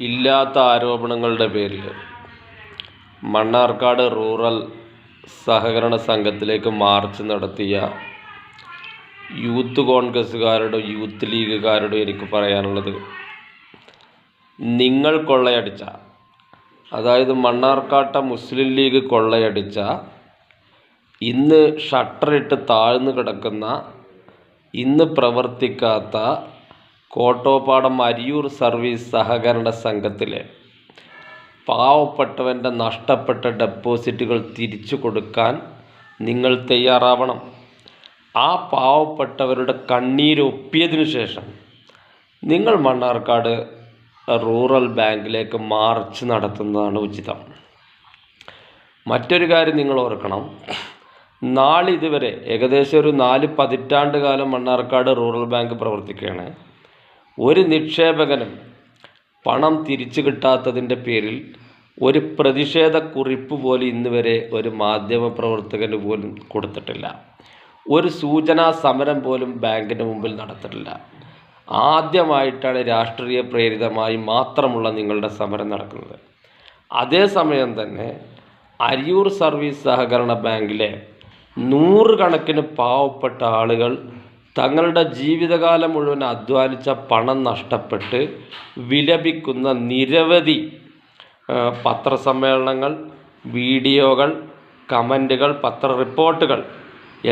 ഇല്ലാത്ത ആരോപണങ്ങളുടെ പേരിൽ മണ്ണാർക്കാട് റൂറൽ സഹകരണ സംഘത്തിലേക്ക് മാർച്ച് നടത്തിയ യൂത്ത് കോൺഗ്രസ്സുകാരുടെ യൂത്ത് ലീഗുകാരോട് എനിക്ക് പറയാനുള്ളത്, നിങ്ങൾ കൊള്ളയടിച്ച, അതായത് മണ്ണാർക്കാട്ടെ മുസ്ലിം ലീഗ് കൊള്ളയടിച്ച, ഇന്ന് ഷട്ടറിട്ട് താഴ്ന്നു കിടക്കുന്ന, ഇന്ന് പ്രവർത്തിക്കാത്ത കോട്ടോപ്പാടം അരിയൂർ സർവീസ് സഹകരണ സംഘത്തിലെ പാവപ്പെട്ടവൻ്റെ നഷ്ടപ്പെട്ട ഡെപ്പോസിറ്റുകൾ തിരിച്ചു കൊടുക്കാൻ നിങ്ങൾ തയ്യാറാവണം. ആ പാവപ്പെട്ടവരുടെ കണ്ണീരൊപ്പിയതിനു ശേഷം നിങ്ങൾ മണ്ണാർക്കാട് റൂറൽ ബാങ്കിലേക്ക് മാർച്ച് നടത്തുന്നതാണ് ഉചിതം. മറ്റൊരു കാര്യം നിങ്ങൾ ഓർക്കണം, നാളിതുവരെ ഏകദേശം ഒരു 4 പതിറ്റാണ്ട് കാലം മണ്ണാർക്കാട് റൂറൽ ബാങ്ക് പ്രവർത്തിക്കുകയാണ്. ഒരു നിക്ഷേപകനും പണം തിരിച്ചു കിട്ടാത്തതിൻ്റെ പേരിൽ ഒരു പ്രതിഷേധ കുറിപ്പ് പോലും ഇന്ന് വരെ ഒരു മാധ്യമ പ്രവർത്തകന് പോലും കൊടുത്തിട്ടില്ല. ഒരു സൂചനാ സമരം പോലും ബാങ്കിന് മുമ്പിൽ നടത്തിയിട്ടില്ല. ആദ്യമായിട്ടാണ് രാഷ്ട്രീയ പ്രേരിതമായി മാത്രമുള്ള നിങ്ങളുടെ സമരം നടക്കുന്നത്. അതേസമയം തന്നെ അരിയൂർ സർവീസ് സഹകരണ ബാങ്കിലെ 100 കണക്കിന് പാവപ്പെട്ട ആളുകൾ തങ്ങളുടെ ജീവിതകാലം മുഴുവൻ അധ്വാനിച്ച പണം നഷ്ടപ്പെട്ട് വിലപിക്കുന്ന നിരവധി പത്രസമ്മേളനങ്ങൾ, വീഡിയോകൾ, കമൻറ്റുകൾ, പത്ര റിപ്പോർട്ടുകൾ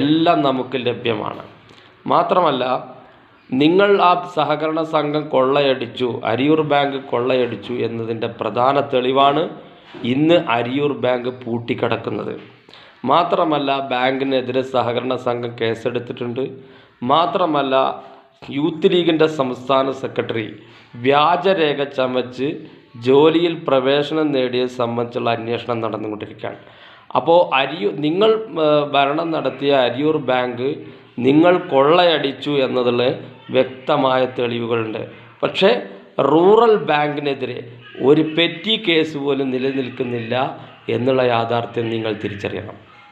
എല്ലാം നമുക്ക് ലഭ്യമാണ്. മാത്രമല്ല, നിങ്ങൾ ആ സഹകരണ സംഘം കൊള്ളയടിച്ചു, അരിയൂർ ബാങ്ക് കൊള്ളയടിച്ചു എന്നതിൻ്റെ പ്രധാന തെളിവാണ് ഇന്ന് അരിയൂർ ബാങ്ക് പൂട്ടിക്കിടക്കുന്നത്. മാത്രമല്ല, ബാങ്കിനെതിരെ സഹകരണ സംഘം കേസെടുത്തിട്ടുണ്ട്. മാത്രമല്ല, യൂത്ത് ലീഗിൻ്റെ സംസ്ഥാന സെക്രട്ടറി വ്യാജരേഖ ചമച്ച് ജോലിയിൽ പ്രവേശനം നേടിയത് സംബന്ധിച്ചുള്ള അന്വേഷണം നടന്നുകൊണ്ടിരിക്കുകയാണ്. അപ്പോൾ നിങ്ങൾ ഭരണം നടത്തിയ അരിയൂർ ബാങ്ക് നിങ്ങൾ കൊള്ളയടിച്ചു എന്നതിൽ വ്യക്തമായ തെളിവുകളുണ്ട്. പക്ഷേ റൂറൽ ബാങ്കിനെതിരെ ഒരു പെറ്റി കേസ് പോലും നിലനിൽക്കുന്നില്ല എന്നുള്ള യാഥാർത്ഥ്യം നിങ്ങൾ തിരിച്ചറിയണം.